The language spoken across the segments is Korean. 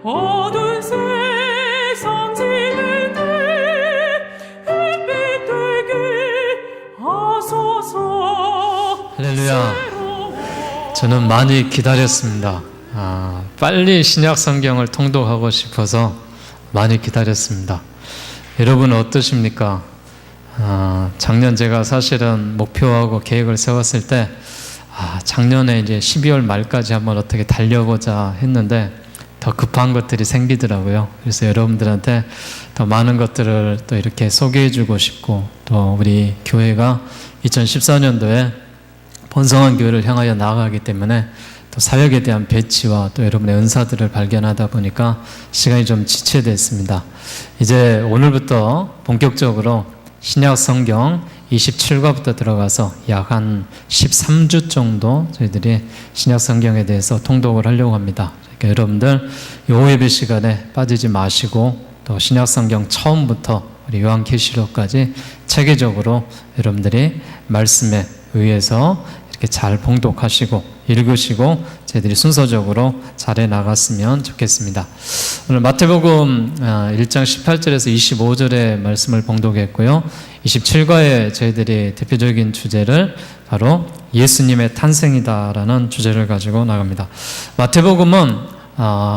어두운 세상 지낼 때 햇빛 되게 하소서. 할렐루야. 저는 많이 기다렸습니다. 빨리 신약 성경을 통독하고 싶어서 많이 기다렸습니다. 여러분은 어떠십니까? 작년 제가 사실은 목표하고 계획을 세웠을 때 작년에 이제 12월 말까지 한번 어떻게 달려보자 했는데 더 급한 것들이 생기더라고요. 그래서 여러분들한테 더 많은 것들을 또 이렇게 소개해주고 싶고, 또 우리 교회가 2014년도에 번성한 교회를 향하여 나아가기 때문에 또 사역에 대한 배치와 또 여러분의 은사들을 발견하다 보니까 시간이 좀 지체됐습니다. 이제 오늘부터 본격적으로 신약 성경 27과부터 들어가서 약 한 13주 정도 저희들이 신약 성경에 대해서 통독을 하려고 합니다. 그러니까 여러분들 요 예배 시간에 빠지지 마시고 또 신약 성경 처음부터 우리 요한계시록까지 체계적으로 여러분들이 말씀에 의해서 이렇게 잘 봉독하시고 읽으시고 저희들이 순서적으로 잘해 나갔으면 좋겠습니다. 오늘 마태복음 1장 18절에서 25절의 말씀을 봉독했고요. 27과에 저희들이 대표적인 주제를 바로 예수님의 탄생이다라는 주제를 가지고 나갑니다. 마태복음은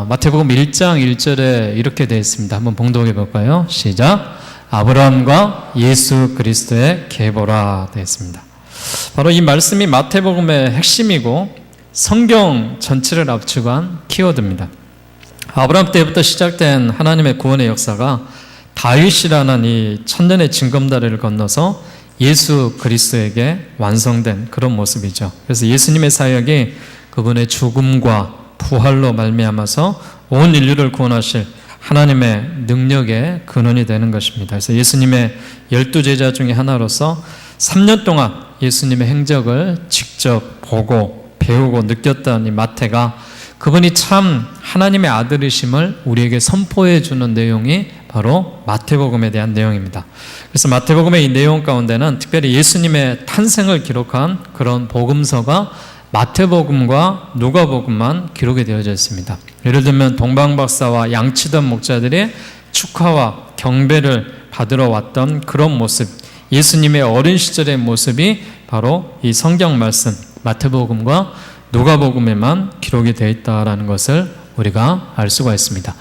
마태복음 1장 1절에 이렇게 되어 있습니다. 한번 봉독해 볼까요? 시작. 아브라함과 예수 그리스도의 계보라 되어 있습니다. 바로 이 말씀이 마태복음의 핵심이고 성경 전체를 압축한 키워드입니다. 아브라함 때부터 시작된 하나님의 구원의 역사가 다윗이라는 이 천년의 징검다리를 건너서 예수 그리스도에게 완성된 그런 모습이죠. 그래서 예수님의 사역이 그분의 죽음과 부활로 말미암아서 온 인류를 구원하실 하나님의 능력의 근원이 되는 것입니다. 그래서 예수님의 12제자 중에 하나로서 3년 동안 예수님의 행적을 직접 보고 배우고 느꼈던 이 마태가 그분이 참 하나님의 아들이심을 우리에게 선포해 주는 내용이 바로 마태복음에 대한 내용입니다. 그래서 마태복음의 이 내용 가운데는 특별히 예수님의 탄생을 기록한 그런 복음서가 마태복음과 누가복음만 기록이 되어져 있습니다. 예를 들면 동방박사와 양치던 목자들이 축하와 경배를 받으러 왔던 그런 모습, 예수님의 어린 시절의 모습이 바로 이 성경 말씀 마태복음과 누가복음에만 기록이 되어 있다라는 것을 우리가 알 수가 있습니다.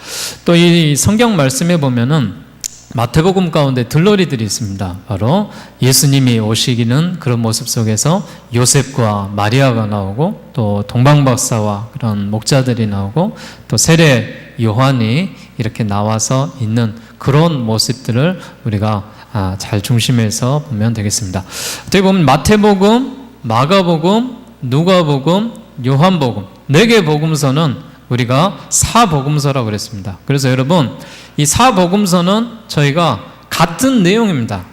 또 이 성경 말씀에 보면은 마태복음 가운데 들러리들이 있습니다. 바로 예수님이 오시기는 그런 모습 속에서 요셉과 마리아가 나오고, 또 동방박사와 그런 목자들이 나오고, 또 세례 요한이 이렇게 나와서 있는 그런 모습들을 우리가 잘 중심에서 보면 되겠습니다. 어떻게 보면 마태복음, 마가복음, 누가복음, 요한복음 4개 복음서는 우리가 사복음서라고 그랬습니다. 그래서 여러분, 이 사복음서는 저희가 같은 내용입니다.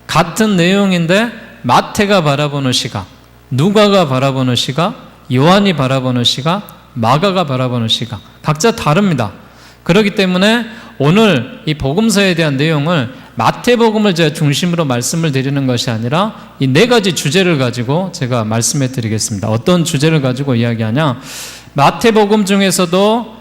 같은 내용인데 마태가 바라보는 시각, 누가가 바라보는 시각, 요한이 바라보는 시각, 마가가 바라보는 시각 각자 다릅니다. 그렇기 때문에 오늘 이 복음서에 대한 내용을 마태복음을 제가 중심으로 말씀을 드리는 것이 아니라 이 4가지 주제를 가지고 제가 말씀해 드리겠습니다. 어떤 주제를 가지고 이야기하냐? 마태복음 중에서도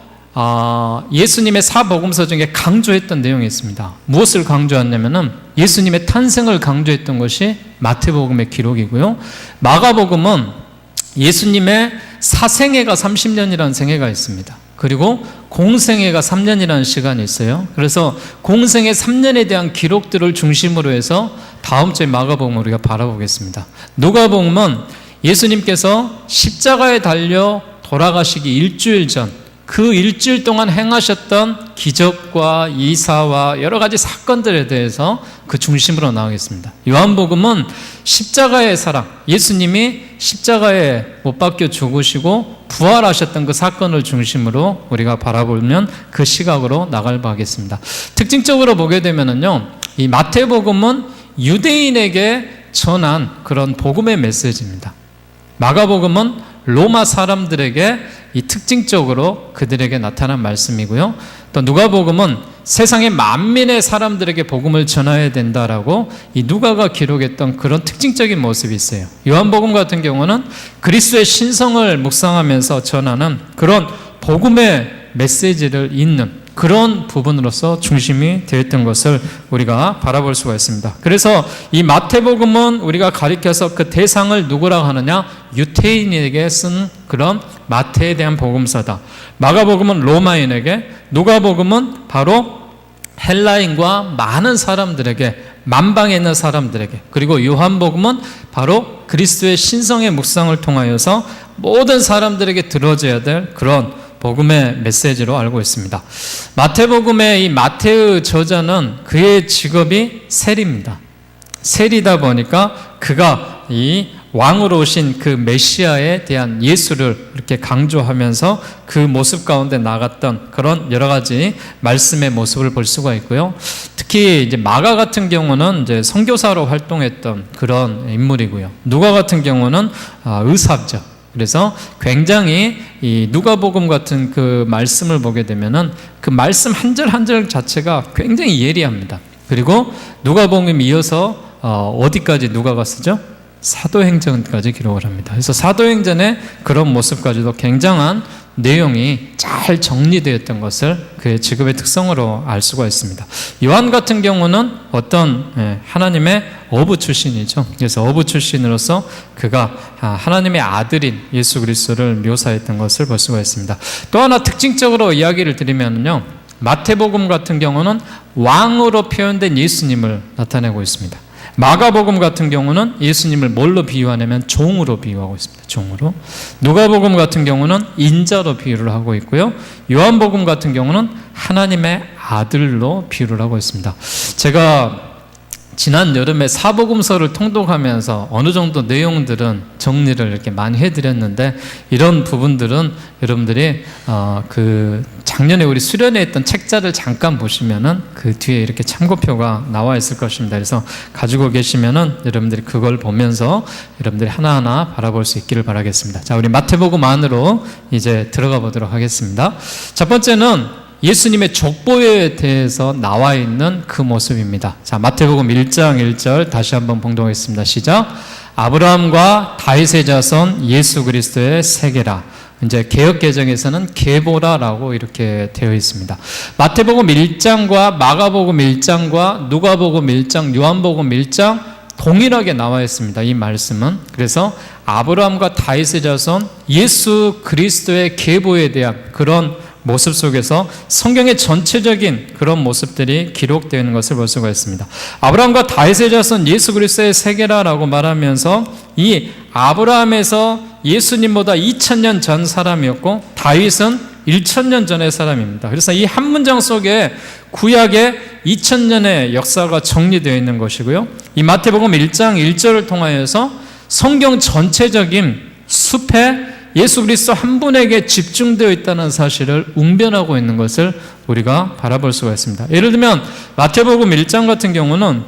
예수님의 사복음서 중에 강조했던 내용이 있습니다. 무엇을 강조했냐면은 예수님의 탄생을 강조했던 것이 마태복음의 기록이고요. 마가복음은 예수님의 사생애가 30년이라는 생애가 있습니다. 그리고 공생애가 3년이라는 시간이 있어요. 그래서 공생애 3년에 대한 기록들을 중심으로 해서 다음 주에 마가복음을 우리가 바라보겠습니다. 누가복음은 예수님께서 십자가에 달려 돌아가시기 일주일 전, 그 일주일 동안 행하셨던 기적과 이사와 여러 가지 사건들에 대해서 그 중심으로 나오겠습니다. 요한복음은 십자가의 사랑, 예수님이 십자가에 못 박혀 죽으시고 부활하셨던 그 사건을 중심으로 우리가 바라보면 그 시각으로 나갈 바하겠습니다. 특징적으로 보게 되면은요, 이 마태복음은 유대인에게 전한 그런 복음의 메시지입니다. 마가복음은 로마 사람들에게 이 특징적으로 그들에게 나타난 말씀이고요. 또 누가복음은 세상의 만민의 사람들에게 복음을 전해야 된다라고 이 누가가 기록했던 그런 특징적인 모습이 있어요. 요한복음 같은 경우는 그리스도의 신성을 묵상하면서 전하는 그런 복음의 메시지를 잇는 그런 부분으로서 중심이 되었던 것을 우리가 바라볼 수가 있습니다. 그래서 이 마태복음은 우리가 가리켜서 그 대상을 누구라고 하느냐? 유태인에게 쓴 그런 마태에 대한 복음서다. 마가복음은 로마인에게, 누가복음은 바로 헬라인과 많은 사람들에게, 만방에 있는 사람들에게, 그리고 요한복음은 바로 그리스도의 신성의 묵상을 통하여서 모든 사람들에게 들어져야 될 그런 복음의 메시지로 알고 있습니다. 마태복음의 이 마태의 저자는 그의 직업이 세리입니다. 세리다 보니까 그가 이 왕으로 오신 그 메시아에 대한 예수를 이렇게 강조하면서 그 모습 가운데 나갔던 그런 여러 가지 말씀의 모습을 볼 수가 있고요. 특히 이제 마가 같은 경우는 이제 선교사로 활동했던 그런 인물이고요. 누가 같은 경우는 의사죠. 그래서 굉장히 이 누가복음 같은 그 말씀을 보게 되면은 그 말씀 한 절 한 절 자체가 굉장히 예리합니다. 그리고 누가복음에 이어서 어디까지 누가가 쓰죠? 사도행전까지 기록을 합니다. 그래서 사도행전의 그런 모습까지도 굉장한 내용이 잘 정리되었던 것을 그의 직업의 특성으로 알 수가 있습니다. 요한 같은 경우는 어떤 하나님의 어부 출신이죠. 그래서 어부 출신으로서 그가 하나님의 아들인 예수 그리스도를 묘사했던 것을 볼 수가 있습니다. 또 하나 특징적으로 이야기를 드리면요, 마태복음 같은 경우는 왕으로 표현된 예수님을 나타내고 있습니다. 마가복음 같은 경우는 예수님을 뭘로 비유하냐면 종으로 비유하고 있습니다. 종으로. 누가복음 같은 경우는 인자로 비유를 하고 있고요. 요한복음 같은 경우는 하나님의 아들로 비유를 하고 있습니다. 제가 지난 여름에 사복음서를 통독하면서 어느 정도 내용들은 정리를 이렇게 많이 해드렸는데, 이런 부분들은 여러분들이 그 작년에 우리 수련회 했던 책자를 잠깐 보시면은 그 뒤에 이렇게 참고표가 나와 있을 것입니다. 그래서 가지고 계시면은 여러분들이 그걸 보면서 여러분들이 하나하나 바라볼 수 있기를 바라겠습니다. 자, 우리 마태복음 안으로 이제 들어가 보도록 하겠습니다. 첫 번째는 예수님의 족보에 대해서 나와 있는 그 모습입니다. 자, 마태복음 1장 1절 다시 한번 봉독하겠습니다. 시작. 아브라함과 다윗의 자손 예수 그리스도의 세계라. 이제 개역개정에서는 계보라라고 이렇게 되어 있습니다. 마태복음 1장과 마가복음 1장과 누가복음 1장, 요한복음 1장 동일하게 나와 있습니다. 이 말씀은. 그래서 아브라함과 다윗의 자손 예수 그리스도의 계보에 대한 그런 모습 속에서 성경의 전체적인 그런 모습들이 기록되어 있는 것을 볼 수가 있습니다. 아브라함과 다윗의 자손 예수 그리스도의 세계라라고 말하면서 이 아브라함에서 예수님보다 2000년 전 사람이었고 다윗은 1000년 전의 사람입니다. 그래서 이 한 문장 속에 구약의 2000년의 역사가 정리되어 있는 것이고요. 이 마태복음 1장 1절을 통하여서 성경 전체적인 숲에 예수 그리스도 한 분에게 집중되어 있다는 사실을 웅변하고 있는 것을 우리가 바라볼 수가 있습니다. 예를 들면 마태복음 1장 같은 경우는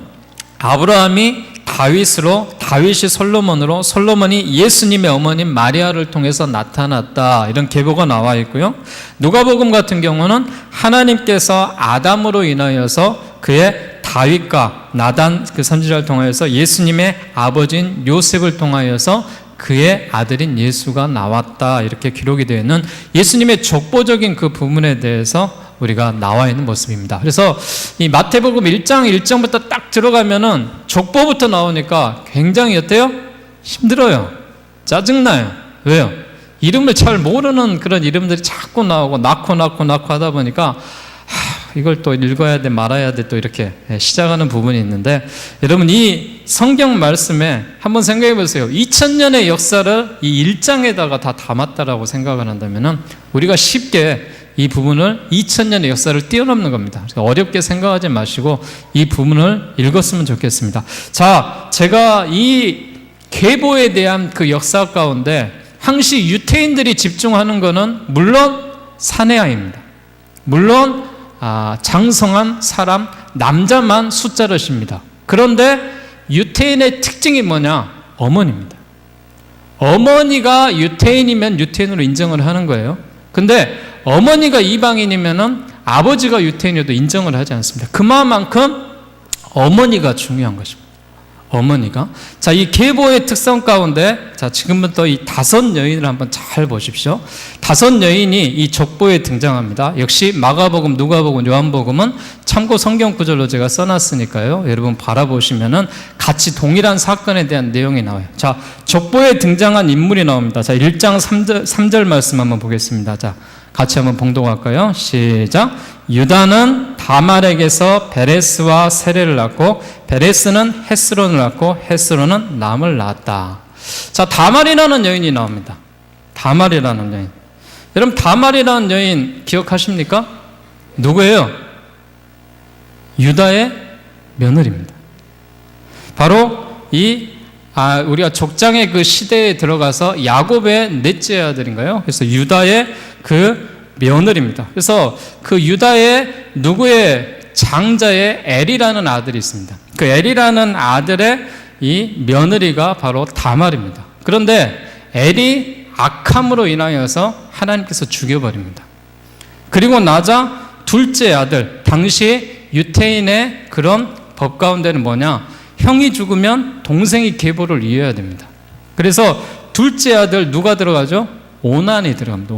아브라함이 다윗으로, 다윗이 솔로몬으로, 솔로몬이 예수님의 어머님 마리아를 통해서 나타났다, 이런 계보가 나와 있고요. 누가복음 같은 경우는 하나님께서 아담으로 인하여서 그의 다윗과 나단 그 선지자를 통하여서 예수님의 아버지인 요셉을 통하여서 그의 아들인 예수가 나왔다, 이렇게 기록이 되어 있는 예수님의 족보적인 그 부분에 대해서 우리가 나와 있는 모습입니다. 그래서 이 마태복음 1장 1장부터 딱 들어가면은 족보부터 나오니까 굉장히 어때요? 힘들어요. 짜증나요. 왜요? 이름을 잘 모르는 그런 이름들이 자꾸 나오고 낳고 하다 보니까 이걸 또 읽어야 돼 말아야 돼 또 이렇게 시작하는 부분이 있는데, 여러분 이 성경 말씀에 한번 생각해 보세요. 2000년의 역사를 이 1장에다가 다 담았다라고 생각을 한다면은 우리가 쉽게 이 부분을 2000년의 역사를 뛰어넘는 겁니다. 어렵게 생각하지 마시고 이 부분을 읽었으면 좋겠습니다. 자, 제가 이 계보에 대한 그 역사 가운데 항시 유태인들이 집중하는 것은 물론 사내아입니다. 물론 장성한 사람, 남자만 숫자를 씁니다. 그런데 유태인의 특징이 뭐냐? 어머니입니다. 어머니가 유태인이면 유태인으로 인정을 하는 거예요. 근데 어머니가 이방인이면은 아버지가 유태인이어도 인정을 하지 않습니다. 그만큼 어머니가 중요한 것입니다. 어머니가. 자, 이 계보의 특성 가운데, 자, 지금부터 이 5 여인을 한번 잘 보십시오. 5 여인이 이 족보에 등장합니다. 역시 마가복음, 누가복음, 요한복음은 참고 성경 구절로 제가 써놨으니까요. 여러분 바라보시면은 같이 동일한 사건에 대한 내용이 나와요. 자, 족보에 등장한 인물이 나옵니다. 자, 1장 3절 말씀 한번 보겠습니다. 자, 같이 한번 봉독할까요? 시작. 유다는 다말에게서 베레스와 세레를 낳고 베레스는 헤스론을 낳고 헤스론은 람을 낳았다. 자, 다말이라는 여인이 나옵니다. 다말이라는 여인. 여러분, 다말이라는 여인 기억하십니까? 누구예요? 유다의 며느리입니다. 바로 우리가 족장의 그 시대에 들어가서 야곱의 넷째 아들인가요? 그래서 유다의 그 며느리입니다. 그래서 그 유다의 누구의 장자의 엘이라는 아들이 있습니다. 그 엘이라는 아들의 이 며느리가 바로 다말입니다. 그런데 엘이 악함으로 인하여서 하나님께서 죽여버립니다. 그리고 나자 둘째 아들, 당시 유태인의 그런 법 가운데는 뭐냐? 형이 죽으면 동생이 계보를 이어야 됩니다. 그래서 둘째 아들 누가 들어가죠? 오난이 들어갑니다.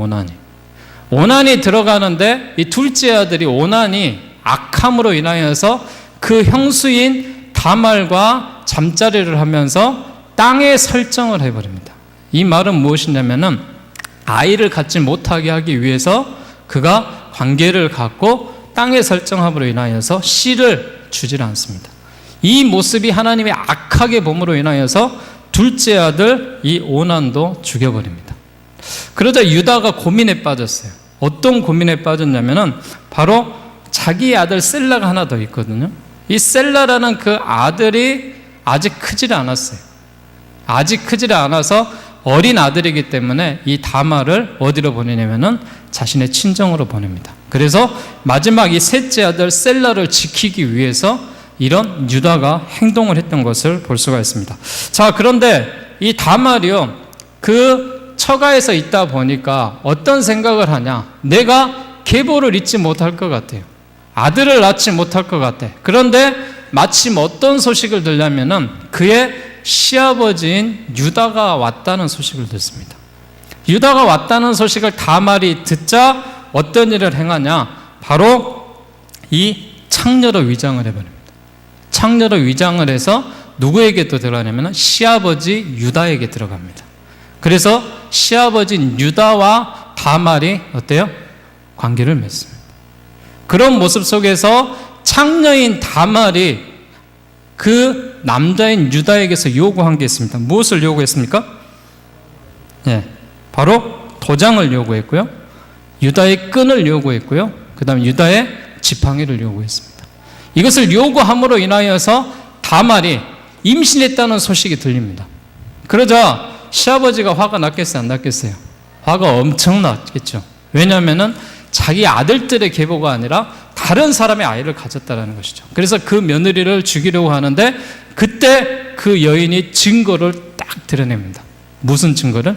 오난이 들어가는데 이 둘째 아들이 오난이 악함으로 인하여서 그 형수인 다말과 잠자리를 하면서 땅에 설정을 해버립니다. 이 말은 무엇이냐면은 아이를 갖지 못하게 하기 위해서 그가 관계를 갖고 땅에 설정함으로 인하여서 씨를 주질 않습니다. 이 모습이 하나님의 악하게 봄으로 인하여서 둘째 아들 이 오난도 죽여버립니다. 그러자 유다가 고민에 빠졌어요. 어떤 고민에 빠졌냐면은 바로 자기 아들 셀라가 하나 더 있거든요. 이 셀라라는 그 아들이 아직 크지를 않았어요. 아직 크지를 않아서 어린 아들이기 때문에 이 다말을 어디로 보내냐면은 자신의 친정으로 보냅니다. 그래서 마지막 이 셋째 아들 셀라를 지키기 위해서 이런 유다가 행동을 했던 것을 볼 수가 있습니다. 자, 그런데 이 다말이요, 그 처가에서 있다 보니까 어떤 생각을 하냐? 내가 계보를 잇지 못할 것 같아요. 아들을 낳지 못할 것 같아. 그런데 마침 어떤 소식을 들냐면은 그의 시아버지인 유다가 왔다는 소식을 듣습니다. 유다가 왔다는 소식을 다말이 듣자 어떤 일을 행하냐? 바로 이 창녀로 위장을 해버립니다. 창녀로 위장을 해서 누구에게 또 들어가냐면 시아버지 유다에게 들어갑니다. 그래서 시아버지인 유다와 다말이 어때요? 관계를 맺습니다. 그런 모습 속에서 창녀인 다말이 그 남자인 유다에게서 요구한 게 있습니다. 무엇을 요구했습니까? 네, 바로 도장을 요구했고요. 유다의 끈을 요구했고요. 그 다음에 유다의 지팡이를 요구했습니다. 이것을 요구함으로 인하여서 다말이 임신했다는 소식이 들립니다. 그러자 시아버지가 화가 났겠어요? 안 났겠어요? 화가 엄청 났겠죠. 왜냐하면 자기 아들들의 계보가 아니라 다른 사람의 아이를 가졌다는 것이죠. 그래서 그 며느리를 죽이려고 하는데 그때 그 여인이 증거를 딱 드러냅니다. 무슨 증거를?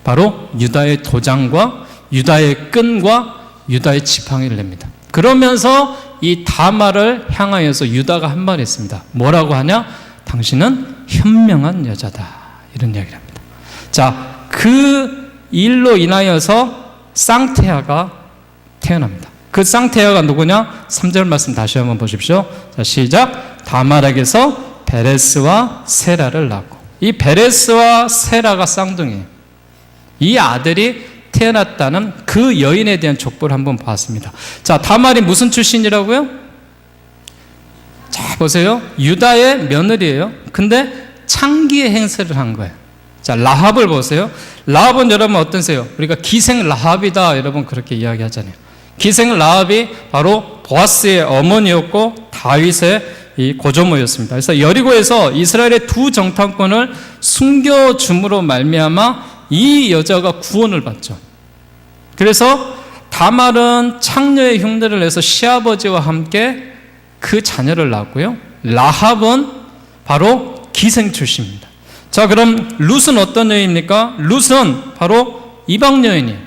바로 유다의 도장과 유다의 끈과 유다의 지팡이를 냅니다. 그러면서 이 다말을 향하여서 유다가 한 말 했습니다. 뭐라고 하냐? 당신은 현명한 여자다. 이런 이야기를 합니다. 자, 그 일로 인하여서 쌍태아가 태어납니다. 그 쌍태아가 누구냐? 3절 말씀 다시 한번 보십시오. 자, 시작. 다말에게서 베레스와 세라를 낳고, 이 베레스와 세라가 쌍둥이에요. 이 아들이 태어났다는 그 여인에 대한 족보를 한번 봤습니다. 자, 다말이 무슨 출신이라고요? 자, 보세요. 유다의 며느리예요. 근데 창기의 행세를 한 거예요. 자, 라합을 보세요. 라합은 여러분 어떠세요? 우리가 기생 라합이다, 여러분 그렇게 이야기하잖아요. 기생 라합이 바로 보아스의 어머니였고 다윗의 이 고조모였습니다. 그래서 여리고에서 이스라엘의 두 정탐꾼을 숨겨줌으로 말미암아 이 여자가 구원을 받죠. 그래서 다말은 창녀의 흉내를 내서 시아버지와 함께 그 자녀를 낳았고요. 라합은 바로 기생 출신입니다. 자, 그럼 룻은 어떤 여인입니까? 룻은 바로 이방 여인이에요.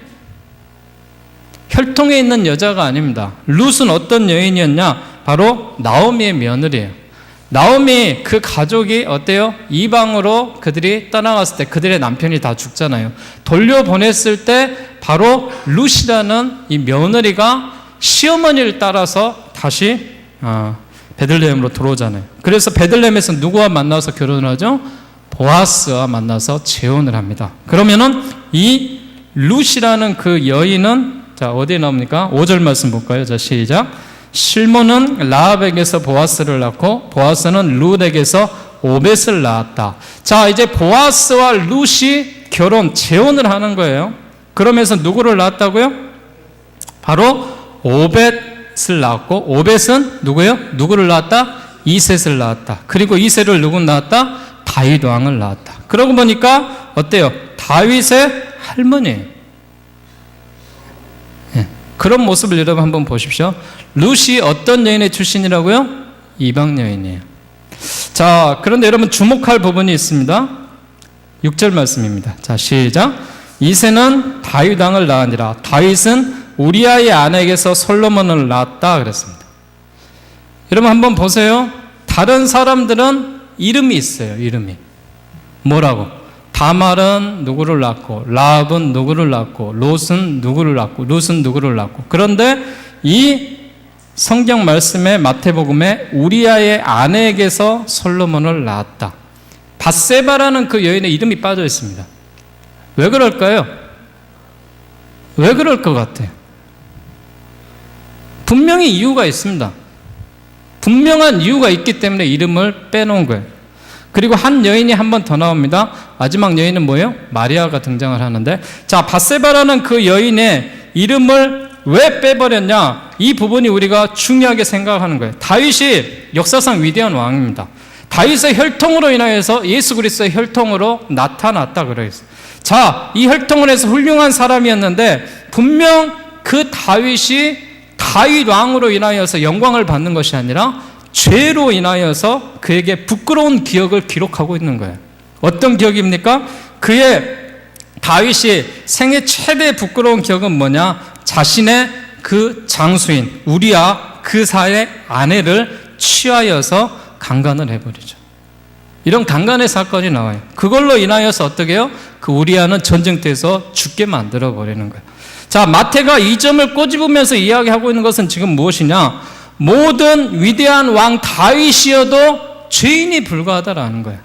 혈통에 있는 여자가 아닙니다. 룻은 어떤 여인이었냐? 바로 나오미의 며느리예요. 나오미 그 가족이 어때요? 이방으로 그들이 떠나갔을 때 그들의 남편이 다 죽잖아요. 돌려보냈을 때 바로 룻이라는 이 며느리가 시어머니를 따라서 다시 베들레헴으로 들어오잖아요. 그래서 베들레헴에서 누구와 만나서 결혼을 하죠? 보아스와 만나서 재혼을 합니다. 그러면은 이 룻이라는 그 여인은 자 어디에 나옵니까? 5절 말씀 볼까요? 자 시작. 실몬은 라합에게서 보아스를 낳고 보아스는 룻에게서 오벳을 낳았다. 자 이제 보아스와 룻이 결혼 재혼을 하는 거예요. 그러면서 누구를 낳았다고요? 바로 오벳을 낳았고 오벳은 누구예요? 누구를 낳았다? 이셋을 낳았다. 그리고 이셋을 누구 낳았다? 다윗 왕을 낳았다. 그러고 보니까 어때요? 다윗의 할머니예요. 그런 모습을 여러분 한번 보십시오. 룻이 어떤 여인의 출신이라고요? 이방 여인이에요. 자, 그런데 여러분 주목할 부분이 있습니다. 6절 말씀입니다. 자, 시작. 이새는 다윗 왕을 낳으니라. 다윗은 우리아의 아내에게서 솔로몬을 낳았다 그랬습니다. 여러분 한번 보세요. 다른 사람들은 이름이 있어요. 이름이 뭐라고? 다말은 누구를 낳고 라합은 누구를 낳고 롯은 누구를 낳고 룻은 누구를 낳고. 그런데 이 성경 말씀에 마태복음에 우리아의 아내에게서 솔로몬을 낳았다. 밧세바라는 그 여인의 이름이 빠져 있습니다. 왜 그럴까요? 왜 그럴 것 같아요? 분명히 이유가 있습니다. 분명한 이유가 있기 때문에 이름을 빼놓은 거예요. 그리고 한 여인이 한 번 더 나옵니다. 마지막 여인은 뭐예요? 마리아가 등장을 하는데, 자 밧세바라는 그 여인의 이름을 왜 빼버렸냐? 이 부분이 우리가 중요하게 생각하는 거예요. 다윗이 역사상 위대한 왕입니다. 다윗의 혈통으로 인하여서 예수 그리스도의 혈통으로 나타났다 그래요. 자, 이 혈통을 해서 훌륭한 사람이었는데 분명 그 다윗이 다윗 왕으로 인하여서 영광을 받는 것이 아니라 죄로 인하여서 그에게 부끄러운 기억을 기록하고 있는 거예요. 어떤 기억입니까? 그의 다윗이 생애 최대 부끄러운 기억은 뭐냐? 자신의 그 장수인 우리아 그사의 아내를 취하여서 강간을 해버리죠. 이런 강간의 사건이 나와요. 그걸로 인하여서 어떻게 해요? 그 우리아는 전쟁터에서 죽게 만들어 버리는 거예요. 자, 마태가 이 점을 꼬집으면서 이야기하고 있는 것은 지금 무엇이냐? 모든 위대한 왕 다윗이어도 죄인이 불과하다라는 거예요.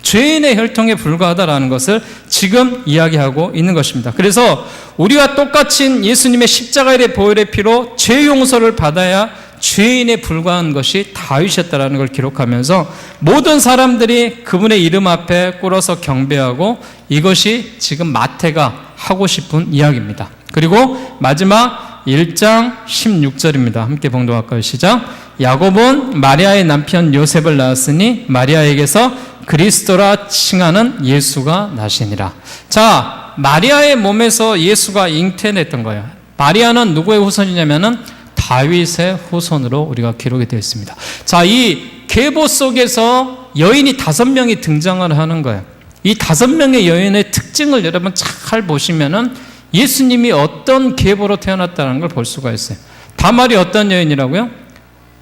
죄인의 혈통에 불과하다라는 것을 지금 이야기하고 있는 것입니다. 그래서 우리와 똑같이 예수님의 십자가의 보혈의 피로 죄 용서를 받아야 죄인에 불과한 것이 다윗이었다라는 걸 기록하면서 모든 사람들이 그분의 이름 앞에 꿇어서 경배하고, 이것이 지금 마태가 하고 싶은 이야기입니다. 그리고 마지막 1장 16절입니다. 함께 봉독할까요? 시작. 야곱은 마리아의 남편 요셉을 낳았으니 마리아에게서 그리스도라 칭하는 예수가 나시니라. 자, 마리아의 몸에서 예수가 잉태냈던 거예요. 마리아는 누구의 후손이냐면은 다윗의 후손으로 우리가 기록이 되어 있습니다. 자, 이 계보 속에서 여인이 5명이 등장을 하는 거예요. 이 5명의 여인의 특징을 여러분 잘 보시면은 예수님이 어떤 계보로 태어났다는 걸 볼 수가 있어요. 다말이 어떤 여인이라고요?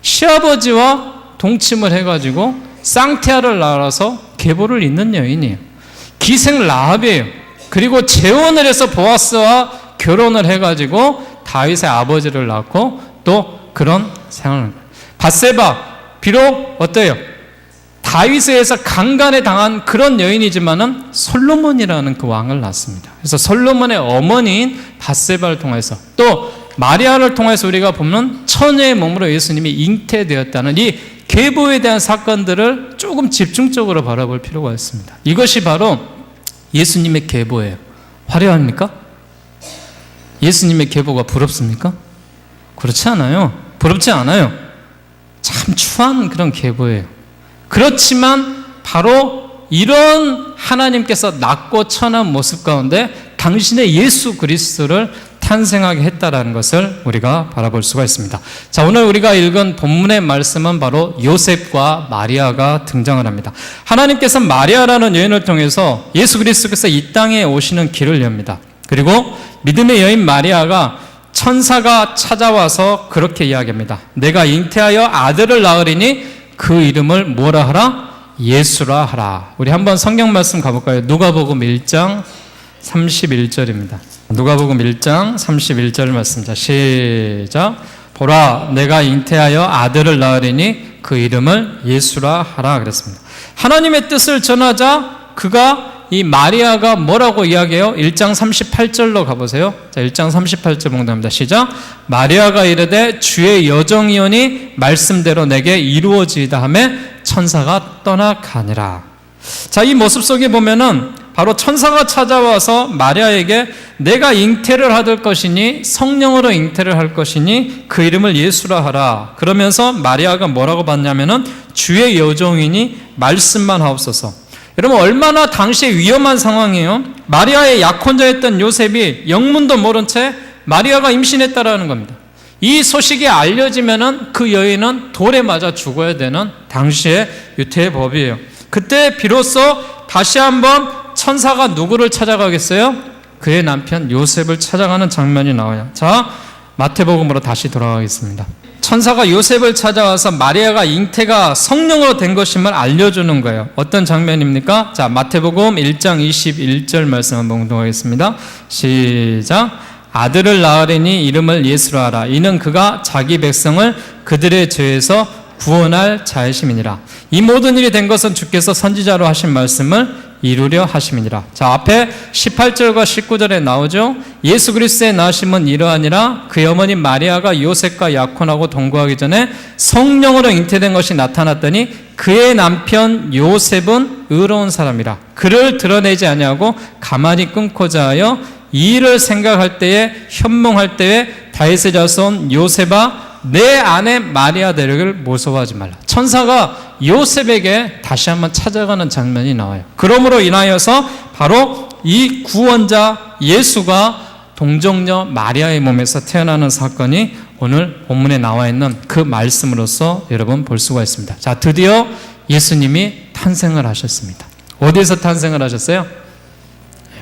시아버지와 동침을 해가지고 쌍태아를 낳아서 계보를 잇는 여인이에요. 기생 라합이에요. 그리고 재혼을 해서 보아스와 결혼을 해가지고 다윗의 아버지를 낳고 또 그런 생활을. 밧세바 비록 어때요? 다윗에 의해서 강간에 당한 그런 여인이지만은 솔로몬이라는 그 왕을 낳습니다. 그래서 솔로몬의 어머니인 밧세바를 통해서, 또 마리아를 통해서 우리가 보면 처녀의 몸으로 예수님이 잉태되었다는 이 계보에 대한 사건들을 조금 집중적으로 바라볼 필요가 있습니다. 이것이 바로 예수님의 계보예요. 화려합니까? 예수님의 계보가 부럽습니까? 그렇지 않아요. 부럽지 않아요. 참 추한 그런 계보예요. 그렇지만 바로 이런 하나님께서 낮고 천한 모습 가운데 당신의 예수 그리스도를 탄생하게 했다라는 것을 우리가 바라볼 수가 있습니다. 자, 오늘 우리가 읽은 본문의 말씀은 바로 요셉과 마리아가 등장을 합니다. 하나님께서 마리아라는 여인을 통해서 예수 그리스도께서 이 땅에 오시는 길을 엽니다. 그리고 믿음의 여인 마리아가 천사가 찾아와서 그렇게 이야기합니다. 내가 잉태하여 아들을 낳으리니 그 이름을 뭐라 하라? 예수라 하라. 우리 한번 성경 말씀 가볼까요? 누가복음 1장 31절입니다. 누가복음 1장 31절 말씀입니다. 시작. 보라, 내가 잉태하여 아들을 낳으리니 그 이름을 예수라 하라 그랬습니다. 하나님의 뜻을 전하자 그가 이 마리아가 뭐라고 이야기해요? 1장 38절로 가보세요. 자, 1장 38절 봉독합니다. 시작. 마리아가 이르되 주의 여정이오니 말씀대로 내게 이루어지이다 하며 천사가 떠나가니라. 자, 이 모습 속에 보면은 바로 천사가 찾아와서 마리아에게 내가 잉태를 하될 것이니 성령으로 잉태를 할 것이니 그 이름을 예수라 하라. 그러면서 마리아가 뭐라고 받냐면은 주의 여종이니 말씀만 하옵소서. 여러분 얼마나 당시에 위험한 상황이에요. 마리아의 약혼자였던 요셉이 영문도 모른 채 마리아가 임신했다라는 겁니다. 이 소식이 알려지면은 그 여인은 돌에 맞아 죽어야 되는 당시의 유태의 법이에요. 그때 비로소 다시 한번 천사가 누구를 찾아가겠어요? 그의 남편 요셉을 찾아가는 장면이 나와요. 자, 마태복음으로 다시 돌아가겠습니다. 천사가 요셉을 찾아와서 마리아가 잉태가 성령으로 된 것임을 알려주는 거예요. 어떤 장면입니까? 자, 마태복음 1장 21절 말씀 한번 공독하겠습니다. 시작. 아들을 낳으리니 이름을 예수라 하라. 이는 그가 자기 백성을 그들의 죄에서 구원할 자이심이니라. 이 모든 일이 된 것은 주께서 선지자로 하신 말씀을 이루려 하심이니라. 자, 앞에 18절과 19절에 나오죠. 예수 그리스도의 나심은 이러하니라. 그의 어머니 마리아가 요셉과 약혼하고 동거하기 전에 성령으로 잉태된 것이 나타났더니 그의 남편 요셉은 의로운 사람이라. 그를 드러내지 아니하고 가만히 끊고자 하여 이 일을 생각할 때에 현몽할 때에 다윗의 자손 요셉아 내 아내 마리아 데려기를 모소하지 말라. 천사가 요셉에게 다시 한번 찾아가는 장면이 나와요. 그러므로 인하여서 바로 이 구원자 예수가 동정녀 마리아의 몸에서 태어나는 사건이 오늘 본문에 나와 있는 그 말씀으로서 여러분 볼 수가 있습니다. 자, 드디어 예수님이 탄생을 하셨습니다. 어디에서 탄생을 하셨어요?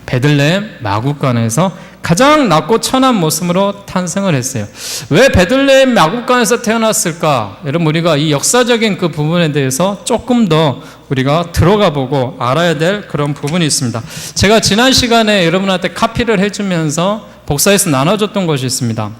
베들레헴 마구간에서 가장 낮고 천한 모습으로 탄생을 했어요. 왜 베들레헴 마구간에서 태어났을까? 여러분 우리가 이 역사적인 그 부분에 대해서 조금 더 우리가 들어가 보고 알아야 될 그런 부분이 있습니다. 제가 지난 시간에 여러분한테 카피를 해주면서 복사해서 나눠줬던 것이 있습니다.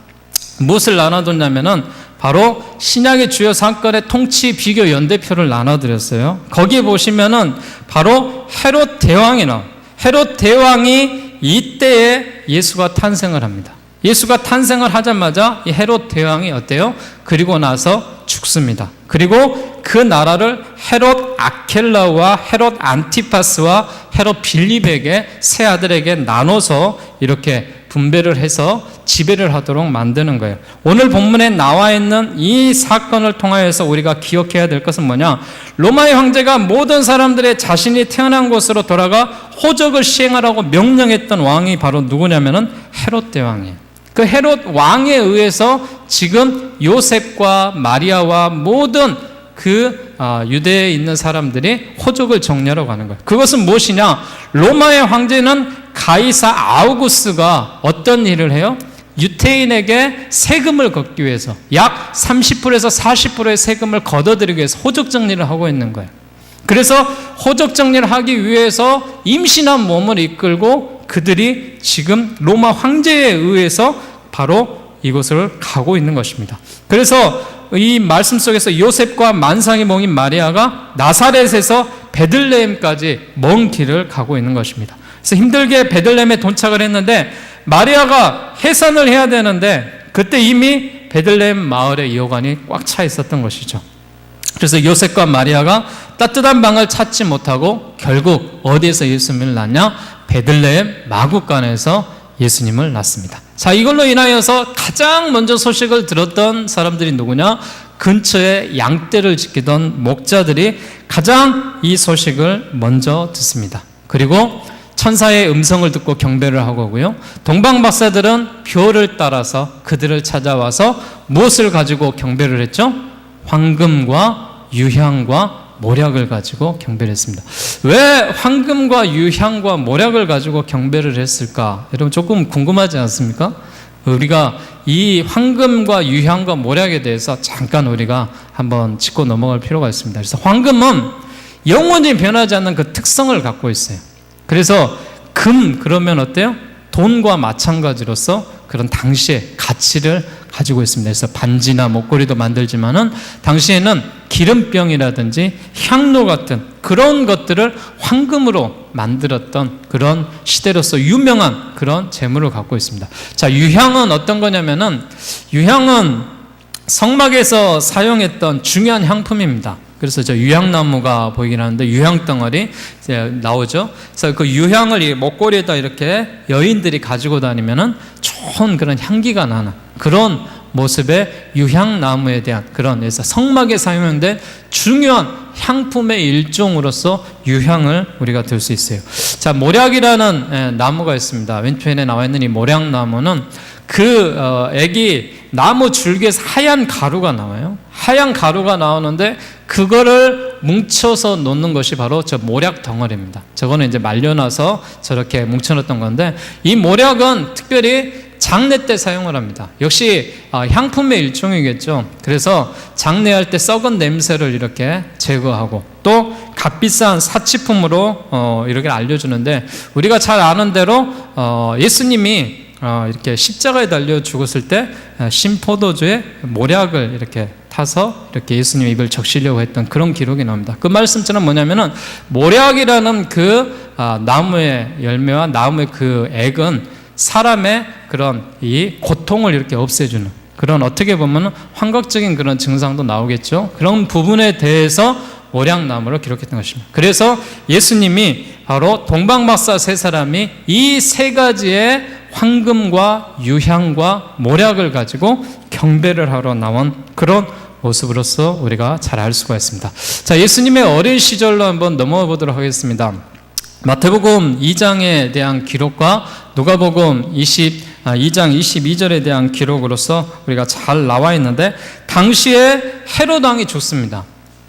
무엇을 나눠줬냐면은 바로 신약의 주요 사건의 통치 비교 연대표를 나눠드렸어요. 거기에 보시면은 바로 헤롯 대왕이나 헤롯 대왕이 이때에 예수가 탄생을 합니다. 예수가 탄생을 하자마자 이 헤롯 대왕이 어때요? 그리고 나서 죽습니다. 그리고 그 나라를 헤롯 아켈라와 헤롯 안티파스와 헤롯 빌립에게 세 아들에게 나눠서 이렇게 분배를 해서 지배를 하도록 만드는 거예요. 오늘 본문에 나와 있는 이 사건을 통하여서 우리가 기억해야 될 것은 뭐냐? 로마의 황제가 모든 사람들의 자신이 태어난 곳으로 돌아가 호적을 시행하라고 명령했던 왕이 바로 누구냐면은 헤롯 대왕이에요. 그 헤롯 왕에 의해서 지금 요셉과 마리아와 모든 그 유대에 있는 사람들이 호적을 정리하러 가는 거예요. 그것은 무엇이냐? 로마의 황제는 가이사 아우구스가 어떤 일을 해요? 유태인에게 세금을 걷기 위해서 약 30%에서 40%의 세금을 걷어들이기 위해서 호적 정리를 하고 있는 거예요. 그래서 호적 정리를 하기 위해서 임신한 몸을 이끌고 그들이 지금 로마 황제에 의해서 바로 이곳을 가고 있는 것입니다. 그래서 이 말씀 속에서 요셉과 만상의 몽인 마리아가 나사렛에서 베들레헴까지 먼 길을 가고 있는 것입니다. 그래서 힘들게 베들레헴에 도착을 했는데 마리아가 해산을 해야 되는데 그때 이미 베들레헴 마을의 여관이 꽉 차 있었던 것이죠. 그래서 요셉과 마리아가 따뜻한 방을 찾지 못하고 결국 어디에서 예수님을 낳냐? 베들레헴 마구간에서 예수님을 낳습니다. 자, 이걸로 인하여서 가장 먼저 소식을 들었던 사람들이 누구냐? 근처에 양떼를 지키던 목자들이 가장 이 소식을 먼저 듣습니다. 그리고 천사의 음성을 듣고 경배를 하고요. 동방 박사들은 표를 따라서 그들을 찾아와서 무엇을 가지고 경배를 했죠? 황금과 유향과 모략을 가지고 경배를 했습니다. 왜 황금과 유향과 모략을 가지고 경배를 했을까? 여러분 조금 궁금하지 않습니까? 우리가 이 황금과 유향과 모략에 대해서 잠깐 우리가 한번 짚고 넘어갈 필요가 있습니다. 그래서 황금은 영원히 변하지 않는 그 특성을 갖고 있어요. 그래서 그러면 어때요? 돈과 마찬가지로서 그런 당시의 가치를 가지고 있습니다. 그래서 반지나 목걸이도 만들지만은 당시에는 기름병이라든지 향로 같은 그런 것들을 황금으로 만들었던 그런 시대로서 유명한 그런 재물을 갖고 있습니다. 자, 유향은 어떤 거냐면은 유향은 성막에서 사용했던 중요한 향품입니다. 그래서 저 유향나무가 보이긴 하는데 유향덩어리 이제 나오죠. 그래서 그 유향을 이 목걸이에다 이렇게 여인들이 가지고 다니면은 좋은 그런 향기가 나는 그런 모습의 유향나무에 대한 그런, 그래서 성막에 사용된 중요한 향품의 일종으로서 유향을 우리가 들 수 있어요. 자, 모략이라는 나무가 있습니다. 왼편에 나와 있는 이 모략나무는 애기 나무 줄기에서 하얀 가루가 나와요. 하얀 가루가 나오는데 그거를 뭉쳐서 놓는 것이 바로 저 모략 덩어리입니다. 저거는 이제 말려놔서 저렇게 뭉쳐놨던 건데, 이 모략은 특별히 장례 때 사용을 합니다. 역시 향품의 일종이겠죠. 그래서 장례할 때 썩은 냄새를 이렇게 제거하고 또 값비싼 사치품으로 이렇게 알려주는데, 우리가 잘 아는 대로 예수님이 이렇게 십자가에 달려 죽었을 때 신포도주에 모략을 이렇게 타서 이렇게 예수님 입을 적시려고 했던 그런 기록이 나옵니다. 그 말씀처럼 뭐냐면은 모략이라는 그 나무의 열매와 나무의 그 액은 사람의 그런 이 고통을 이렇게 없애주는 그런, 어떻게 보면 환각적인 그런 증상도 나오겠죠. 그런 부분에 대해서 모략나무를 기록했던 것입니다. 그래서 예수님이 바로 동방박사 세 사람이 이 세 가지의 황금과 유향과 모략을 가지고 경배를 하러 나온 그런 모습으로서 우리가 잘 알 수가 있습니다. 자, 예수님의 어린 시절로 한번 넘어가 보도록 하겠습니다. 마태복음 2장에 대한 기록과 누가복음 2장 22절에 대한 기록으로서 우리가 잘 나와 있는데, 당시에 헤롯 왕이 죽습니다.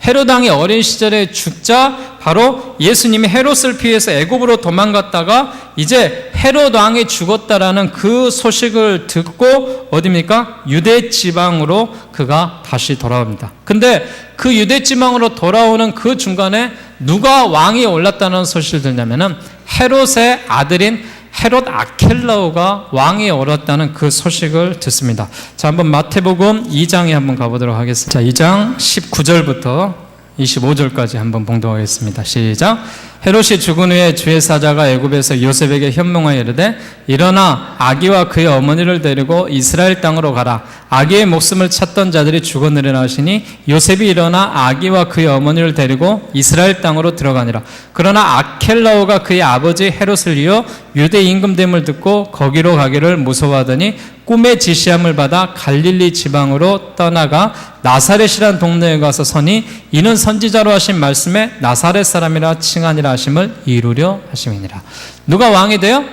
헤롯 왕이 어린 시절에 죽자 바로 예수님이 헤롯을 피해서 애굽으로 도망갔다가 이제 헤롯 왕이 죽었다라는 그 소식을 듣고 어디입니까? 유대 지방으로 그가 다시 돌아옵니다. 근데 그 유대 지방으로 돌아오는 그 중간에 누가 왕이 올랐다는 소식을 듣냐면은 헤롯의 아들인 헤롯 아켈라오가 왕이 올랐다는 그 소식을 듣습니다. 자, 한번 마태복음 2장에 한번 가보도록 하겠습니다. 자, 2장 19절부터 25절까지 한번 봉독하겠습니다. 시작. 헤롯이 죽은 후에 주의 사자가 애굽에서 요셉에게 현몽하여 이르되, 일어나 아기와 그의 어머니를 데리고 이스라엘 땅으로 가라. 아기의 목숨을 찾던 자들이 죽었느니라 하시니, 요셉이 일어나 아기와 그의 어머니를 데리고 이스라엘 땅으로 들어가니라. 그러나 아켈라오가 그의 아버지 헤롯을 이어 유대 임금됨을 듣고 거기로 가기를 무서워하더니 꿈의 지시함을 받아 갈릴리 지방으로 떠나가 나사렛이란 동네에 가서 서니, 이는 선지자로 하신 말씀에 나사렛 사람이라 칭하니라 하심을 이루려 하심이니라. 누가 왕이 돼요?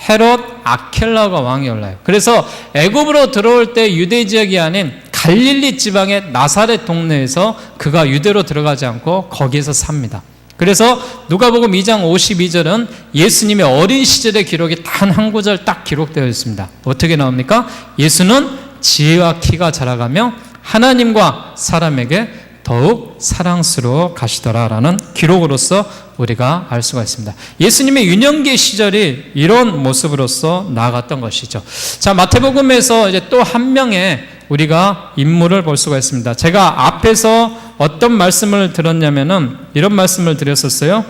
헤롯 아켈라오가 왕이 올라요. 그래서 애굽으로 들어올 때 유대 지역이 아닌 갈릴리 지방의 나사렛 동네에서 그가 유대로 들어가지 않고 거기에서 삽니다. 그래서 누가복음 2장 52절은 예수님의 어린 시절의 기록이 단 한 구절 딱 기록되어 있습니다. 어떻게 나옵니까? 예수는 지혜와 키가 자라가며 하나님과 사람에게 더욱 사랑스러워 가시더라라는 기록으로서 우리가 알 수가 있습니다. 예수님의 유년기 시절이 이런 모습으로서 나아갔던 것이죠. 자, 마태복음에서 이제 또 한 명의 우리가 인물을 볼 수가 있습니다. 제가 앞에서 어떤 말씀을 들었냐면은 이런 말씀을 드렸었어요.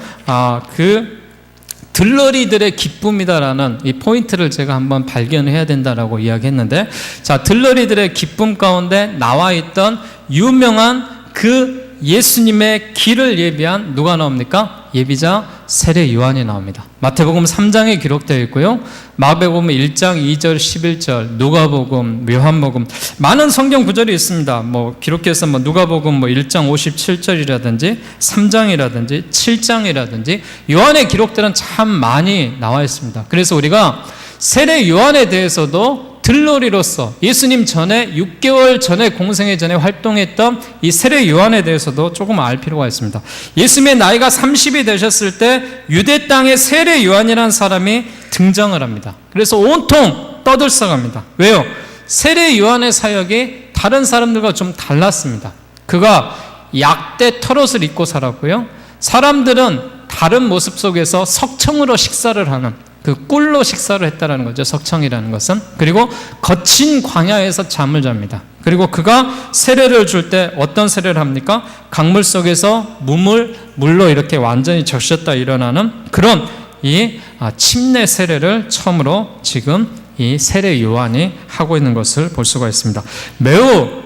들러리들의 기쁨이다라는 이 포인트를 제가 한번 발견해야 된다라고 이야기했는데, 자, 들러리들의 기쁨 가운데 나와 있던 유명한 그 예수님의 길을 예비한 누가 나옵니까? 예비자 세례 요한이 나옵니다. 마태복음 3장에 기록되어 있고요. 마가복음 1장 2절 11절, 누가복음, 요한복음 많은 성경 구절이 있습니다. 기록해서 누가복음 1장 57절이라든지 3장이라든지 7장이라든지 요한의 기록들은 참 많이 나와 있습니다. 그래서 우리가 세례 요한에 대해서도 들러리로서 예수님 전에 6개월 전에 공생애 전에 활동했던 이 세례 요한에 대해서도 조금 알 필요가 있습니다. 예수님의 나이가 30이 되셨을 때 유대 땅에 세례 요한이라는 사람이 등장을 합니다. 그래서 온통 떠들썩합니다. 왜요? 세례 요한의 사역이 다른 사람들과 좀 달랐습니다. 그가 약대 털옷을 입고 살았고요. 사람들은 다른 모습 속에서 석청으로 식사를 하는, 그 꿀로 식사를 했다라는 거죠. 석청이라는 것은. 그리고 거친 광야에서 잠을 잡니다. 그리고 그가 세례를 줄 때 어떤 세례를 합니까? 강물 속에서 물로 이렇게 완전히 적셨다 일어나는 그런 이 침례 세례를 처음으로 지금 이 세례 요한이 하고 있는 것을 볼 수가 있습니다. 매우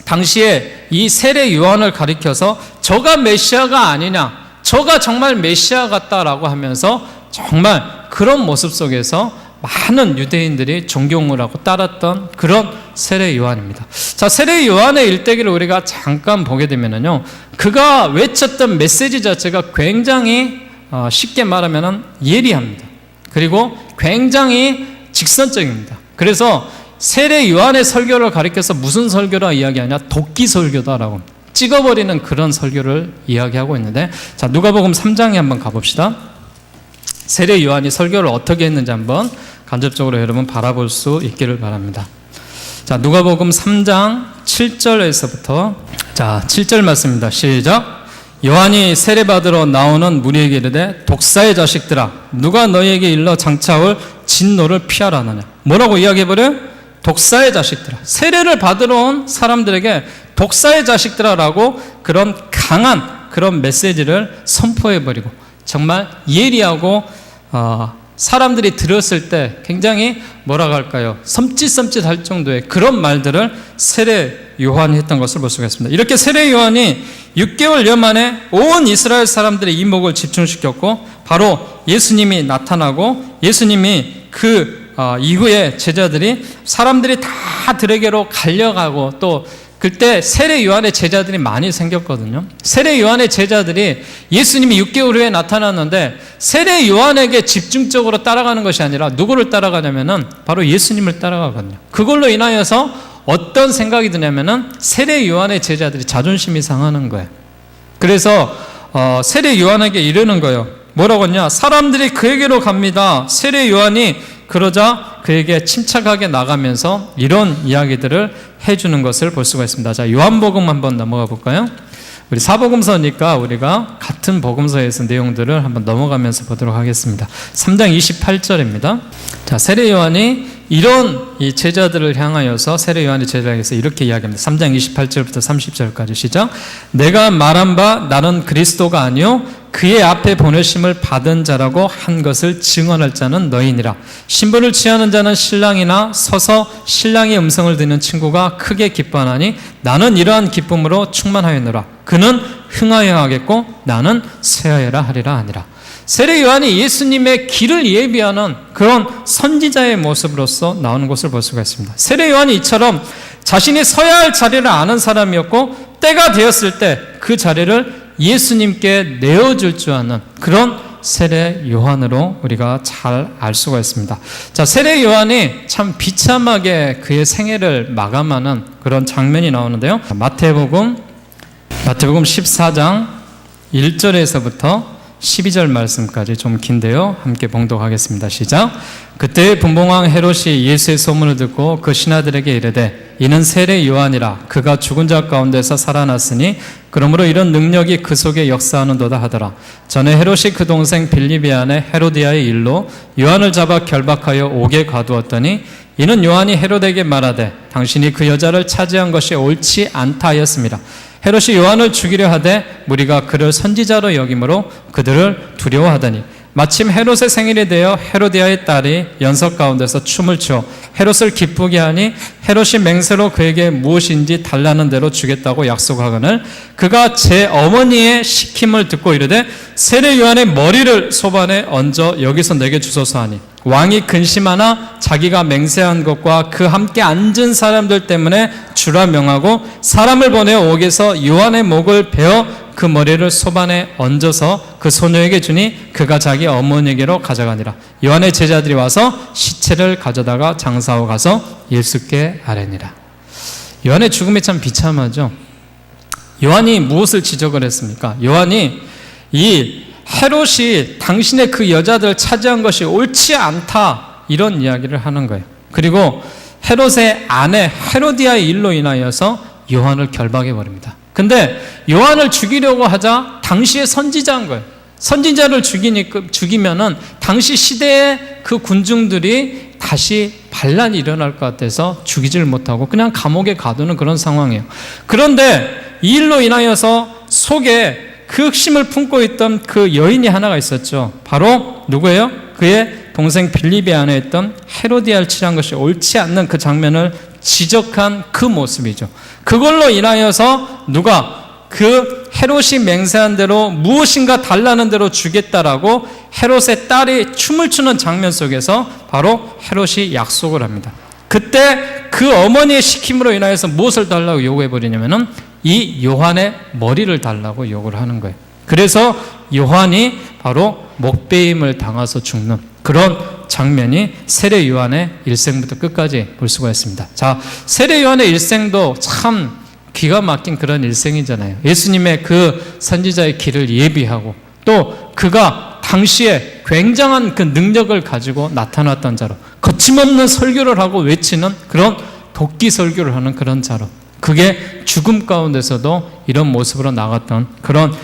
당시에 이 세례 요한을 가리켜서 저가 메시아가 아니냐, 저가 정말 메시아 같다라고 하면서 정말 그런 모습 속에서 많은 유대인들이 존경을 하고 따랐던 그런 세례 요한입니다. 자, 세례 요한의 일대기를 우리가 잠깐 보게 되면요, 그가 외쳤던 메시지 자체가 굉장히 쉽게 말하면 예리합니다. 그리고 굉장히 직선적입니다. 그래서 세례 요한의 설교를 가리켜서 무슨 설교라 이야기하냐? 도끼 설교다라고 찍어버리는 그런 설교를 이야기하고 있는데, 자, 누가복음 3장에 한번 가봅시다. 세례 요한이 설교를 어떻게 했는지 한번 간접적으로 여러분 바라볼 수 있기를 바랍니다. 자, 누가복음 3장 7절에서부터, 자, 7절 말씀입니다. 시작. 요한이 세례받으러 나오는 무리에게 이르되 독사의 자식들아, 누가 너희에게 일러 장차올 진노를 피하라느냐. 뭐라고 이야기해버려요? 독사의 자식들아. 세례를 받으러 온 사람들에게 독사의 자식들아라고 그런 강한 그런 메시지를 선포해버리고, 정말 예리하고 사람들이 들었을 때 굉장히 뭐라고 할까요? 섬찟할 정도의 그런 말들을 세례 요한이 했던 것을 볼 수가 있습니다. 이렇게 세례 요한이 6개월여 만에 온 이스라엘 사람들의 이목을 집중시켰고, 바로 예수님이 나타나고, 예수님이 그 이후에 제자들이 사람들이 다 들에게로 갈려가고, 또 그때 세례 요한의 제자들이 많이 생겼거든요. 세례 요한의 제자들이 예수님이 6개월 후에 나타났는데 세례 요한에게 집중적으로 따라가는 것이 아니라 누구를 따라가냐면은 바로 예수님을 따라가거든요. 그걸로 인하여서 어떤 생각이 드냐면은 세례 요한의 제자들이 자존심이 상하는 거예요. 그래서 세례 요한에게 이르는 거예요. 뭐라고 하냐? 사람들이 그에게로 갑니다. 세례 요한이 그러자 그에게 침착하게 나가면서 이런 이야기들을 해주는 것을 볼 수가 있습니다. 자, 요한복음 한번 넘어가 볼까요? 우리 사복음서니까 우리가 같은 복음서에서 내용들을 한번 넘어가면서 보도록 하겠습니다. 3장 28절입니다. 자, 세례 요한이 이런 이 제자들을 향하여서, 세례 요한의 제자를 향해서 이렇게 이야기합니다. 3장 28절부터 30절까지 시작. 내가 말한 바 나는 그리스도가 아니요 그의 앞에 보내심을 받은 자라고 한 것을 증언할 자는 너희니라. 신부를 취하는 자는 신랑이나 서서 신랑의 음성을 듣는 친구가 크게 기뻐하나니 나는 이러한 기쁨으로 충만하였노라. 그는 흥하여 하겠고 나는 쇠하여라 하리라 하니라. 세례 요한이 예수님의 길을 예비하는 그런 선지자의 모습으로서 나오는 것을 볼 수가 있습니다. 세례 요한이 이처럼 자신이 서야 할 자리를 아는 사람이었고, 때가 되었을 때 그 자리를 예수님께 내어줄 줄 아는 그런 세례 요한으로 우리가 잘 알 수가 있습니다. 자, 세례 요한이 참 비참하게 그의 생애를 마감하는 그런 장면이 나오는데요. 마태복음 14장 1절에서부터 12절 말씀까지 좀 긴데요, 함께 봉독하겠습니다. 시작. 그때 분봉왕 헤롯이 예수의 소문을 듣고 그 신하들에게 이르되 이는 세례 요한이라. 그가 죽은 자 가운데서 살아났으니 그러므로 이런 능력이 그 속에 역사하는도다 하더라. 전에 헤롯이 그 동생 빌립의 아내 헤로디아의 일로 요한을 잡아 결박하여 옥에 가두었더니 이는 요한이 헤롯에게 말하되 당신이 그 여자를 차지한 것이 옳지 않다 하였습니다. 헤롯이 요한을 죽이려 하되 무리가 그를 선지자로 여김으로 그들을 두려워하더니 마침 헤롯의 생일이 되어 헤로디아의 딸이 연석 가운데서 춤을 추어 헤롯을 기쁘게 하니 헤롯이 맹세로 그에게 무엇인지 달라는 대로 주겠다고 약속하거늘 그가 제 어머니의 시킴을 듣고 이르되 세례 요한의 머리를 소반에 얹어 여기서 내게 주소서 하니 왕이 근심하나 자기가 맹세한 것과 그 함께 앉은 사람들 때문에 주라 명하고 사람을 보내어 옥에서 요한의 목을 베어 그 머리를 소반에 얹어서 그 소녀에게 주니 그가 자기 어머니에게로 가져가니라. 요한의 제자들이 와서 시체를 가져다가 장사하고 가서 예수께 아뢰니라. 요한의 죽음이 참 비참하죠. 요한이 무엇을 지적을 했습니까? 요한이 이 헤롯이 당신의 그 여자들을 차지한 것이 옳지 않다, 이런 이야기를 하는 거예요. 그리고 헤롯의 아내 헤로디아의 일로 인하여서 요한을 결박해 버립니다. 근데 요한을 죽이려고 하자 당시의 선지자인 거예요. 선지자를 죽이면은 당시 시대의 그 군중들이 다시 반란이 일어날 것 같아서 죽이질 못하고 그냥 감옥에 가두는 그런 상황이에요. 그런데 이 일로 인하여서 속에 그 흑심을 품고 있던 그 여인이 하나가 있었죠. 바로 누구예요? 그의 동생 빌립의 안에 있던 헤로디아를 치료한 것이 옳지 않는 그 장면을 지적한 그 모습이죠. 그걸로 인하여서 누가 그 헤롯이 맹세한 대로 무엇인가 달라는 대로 주겠다라고 헤롯의 딸이 춤을 추는 장면 속에서 바로 헤롯이 약속을 합니다. 그때 그 어머니의 시킴으로 인하여서 무엇을 달라고 요구해 버리냐면은 이 요한의 머리를 달라고 요구를 하는 거예요. 그래서 요한이 바로 목베임을 당해서 죽는 그런 장면이 세례 요한의 일생부터 끝까지 볼 수가 있습니다. 자, 세례 요한의 일생도 참 기가 막힌 그런 일생이잖아요. 예수님의 그 선지자의 길을 예비하고 또 그가 당시에 굉장한 그 능력을 가지고 나타났던 자로 거침없는 설교를 하고 외치는 그런 도끼 설교를 하는 그런 자로 그게 죽음 가운데서도 이런 모습으로 나갔던 그런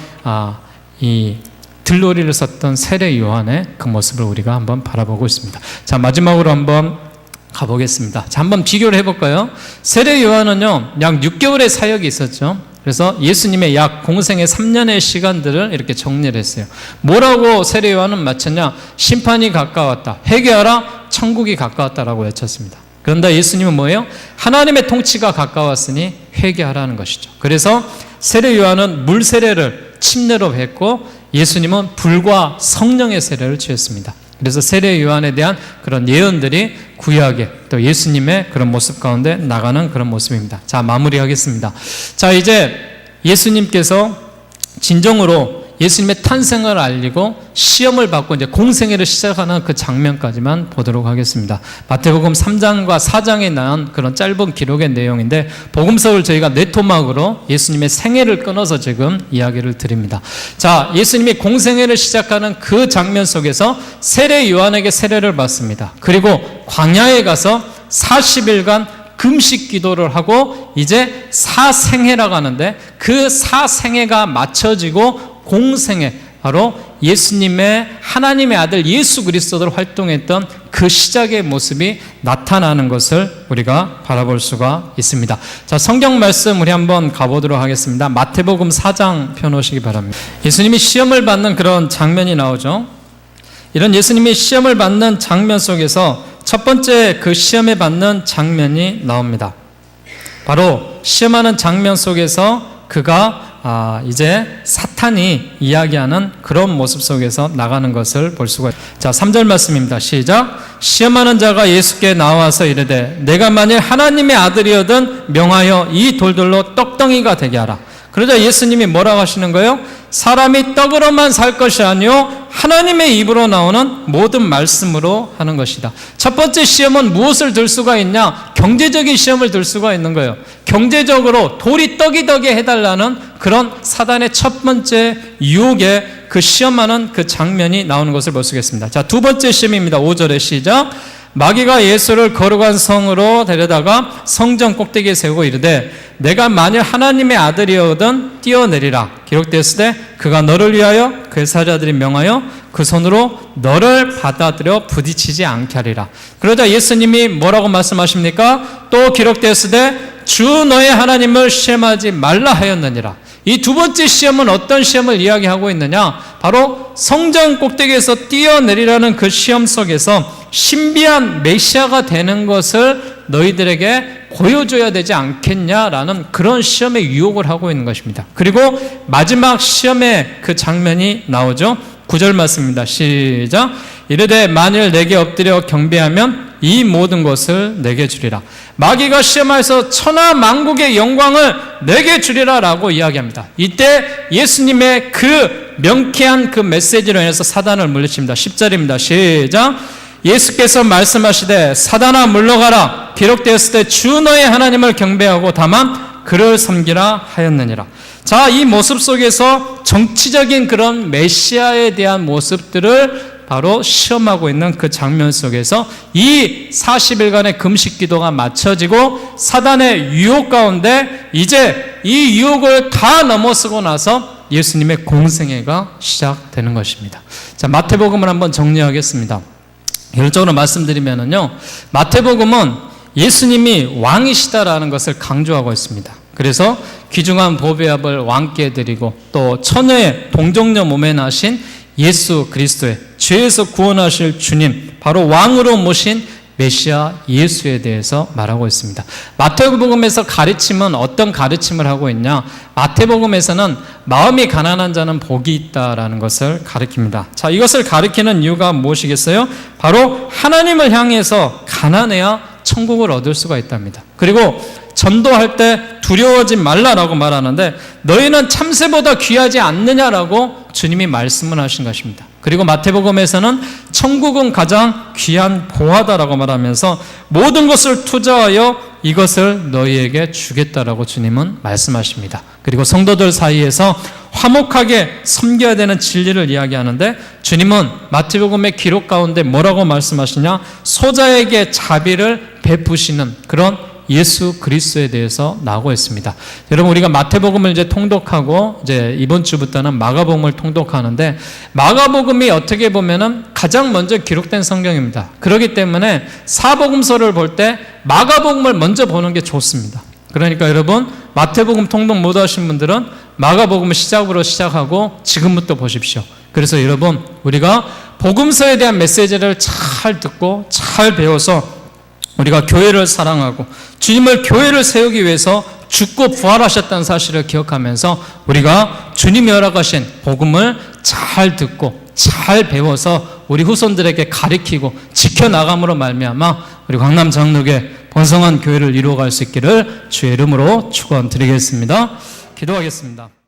이 들러리를 썼던 세례 요한의 그 모습을 우리가 한번 바라보고 있습니다. 자, 마지막으로 한번 가보겠습니다. 자, 한번 비교를 해볼까요? 세례 요한은요, 약 6개월의 사역이 있었죠. 그래서 예수님의 약 공생의 3년의 시간들을 이렇게 정리를 했어요. 뭐라고 세례 요한은 마쳤냐? 심판이 가까웠다. 회개하라. 천국이 가까웠다라고 외쳤습니다. 그런데 예수님은 뭐예요? 하나님의 통치가 가까웠으니 회개하라는 것이죠. 그래서 세례 요한은 물 세례를 침례로 했고 예수님은 불과 성령의 세례를 취했습니다. 그래서 세례 요한에 대한 그런 예언들이 구약에 또 예수님의 그런 모습 가운데 나가는 그런 모습입니다. 자, 마무리하겠습니다. 자, 이제 예수님께서 진정으로 예수님의 탄생을 알리고 시험을 받고 이제 공생애를 시작하는 그 장면까지만 보도록 하겠습니다. 마태복음 3장과 4장에 나온 그런 짧은 기록의 내용인데 복음서를 저희가 네 토막으로 예수님의 생애를 끊어서 지금 이야기를 드립니다. 자, 예수님이 공생애를 시작하는 그 장면 속에서 세례 요한에게 세례를 받습니다. 그리고 광야에 가서 40일간 금식 기도를 하고 이제 사생애라고 하는데 그 사생애가 맞춰지고 공생애, 바로 예수님의 하나님의 아들 예수 그리스도로 활동했던 그 시작의 모습이 나타나는 것을 우리가 바라볼 수가 있습니다. 자, 성경 말씀 우리 한번 가보도록 하겠습니다. 마태복음 4장 펴놓으시기 바랍니다. 예수님이 시험을 받는 그런 장면이 나오죠. 이런 예수님이 시험을 받는 장면 속에서 첫 번째 그 시험에 받는 장면이 나옵니다. 바로 시험하는 장면 속에서 그가 이제 사탄이 이야기하는 그런 모습 속에서 나가는 것을 볼 수가 있습니다. 자, 3절 말씀입니다. 시작. 시험하는 자가 예수께 나와서 이르되 내가 만일 하나님의 아들이거든 명하여 이 돌들로 떡덩이가 되게 하라. 그러자 예수님이 뭐라고 하시는 거예요? 사람이 떡으로만 살 것이 아니요 하나님의 입으로 나오는 모든 말씀으로 하는 것이다. 첫 번째 시험은 무엇을 들 수가 있냐? 경제적인 시험을 들 수가 있는 거예요. 경제적으로 돌이 떡이 되게 해달라는 그런 사단의 첫 번째 유혹에 그 시험하는 그 장면이 나오는 것을 볼 수 있겠습니다. 자, 두 번째 시험입니다. 5절에 시작. 마귀가 예수를 거룩한 성으로 데려다가 성전 꼭대기에 세우고 이르되 내가 만일 하나님의 아들이거든 뛰어내리라. 기록되었으되 그가 너를 위하여 그의 사자들이 명하여 그 손으로 너를 받아들여 부딪히지 않게 하리라. 그러자 예수님이 뭐라고 말씀하십니까? 또 기록되었으되 주 너의 하나님을 시험하지 말라 하였느니라. 이 두 번째 시험은 어떤 시험을 이야기하고 있느냐? 바로 성전 꼭대기에서 뛰어내리라는 그 시험 속에서 신비한 메시아가 되는 것을 너희들에게 보여줘야 되지 않겠냐라는 그런 시험의 유혹을 하고 있는 것입니다. 그리고 마지막 시험의 그 장면이 나오죠. 9절 말씀입니다. 시작. 이르되 만일 내게 엎드려 경배하면 이 모든 것을 내게 주리라. 마귀가 시험하여서 천하 만국의 영광을 내게 주리라 라고 이야기합니다. 이때 예수님의 그 명쾌한 그 메시지로 인해서 사단을 물리칩니다. 10절입니다. 시작. 예수께서 말씀하시되 사단아 물러가라. 기록되었을 때 주 너의 하나님을 경배하고 다만 그를 섬기라 하였느니라. 자, 이 모습 속에서 정치적인 그런 메시아에 대한 모습들을 바로 시험하고 있는 그 장면 속에서 이 40일간의 금식 기도가 마쳐지고 사단의 유혹 가운데 이제 이 유혹을 다 넘어서고 나서 예수님의 공생애가 시작되는 것입니다. 자, 마태복음을 한번 정리하겠습니다. 결론적으로 말씀드리면요, 마태복음은 예수님이 왕이시다라는 것을 강조하고 있습니다. 그래서 귀중한 보배압을 왕께 드리고 또 처녀의 동정녀 몸에 나신 예수 그리스도의 죄에서 구원하실 주님, 바로 왕으로 모신 메시아 예수에 대해서 말하고 있습니다. 마태복음에서 가르침은 어떤 가르침을 하고 있냐? 마태복음에서는 마음이 가난한 자는 복이 있다라는 것을 가르칩니다. 자, 이것을 가르치는 이유가 무엇이겠어요? 바로 하나님을 향해서 가난해야 천국을 얻을 수가 있답니다. 그리고 전도할 때 두려워하지 말라라고 말하는데 너희는 참새보다 귀하지 않느냐라고 주님이 말씀을 하신 것입니다. 그리고 마태복음에서는 천국은 가장 귀한 보화다라고 말하면서 모든 것을 투자하여 이것을 너희에게 주겠다라고 주님은 말씀하십니다. 그리고 성도들 사이에서 화목하게 섬겨야 되는 진리를 이야기하는데 주님은 마태복음의 기록 가운데 뭐라고 말씀하시냐? 소자에게 자비를 베푸시는 그런 예수 그리스도에 대해서 나오고 있습니다. 여러분, 우리가 마태복음을 이제 통독하고 이제 이번 주부터는 마가복음을 통독하는데 마가복음이 어떻게 보면은 가장 먼저 기록된 성경입니다. 그렇기 때문에 사복음서를 볼 때 마가복음을 먼저 보는 게 좋습니다. 그러니까 여러분, 마태복음 통독 못 하신 분들은 마가복음을 시작으로 시작하고 지금부터 보십시오. 그래서 여러분, 우리가 복음서에 대한 메시지를 잘 듣고 잘 배워서 우리가 교회를 사랑하고 주님을 교회를 세우기 위해서 죽고 부활하셨다는 사실을 기억하면서 우리가 주님이 허락하신 복음을 잘 듣고 잘 배워서 우리 후손들에게 가르치고 지켜나감으로 말미암아 우리 강남 장로교회 번성한 교회를 이루어갈 수 있기를 주의 이름으로 축원드리겠습니다. 기도하겠습니다.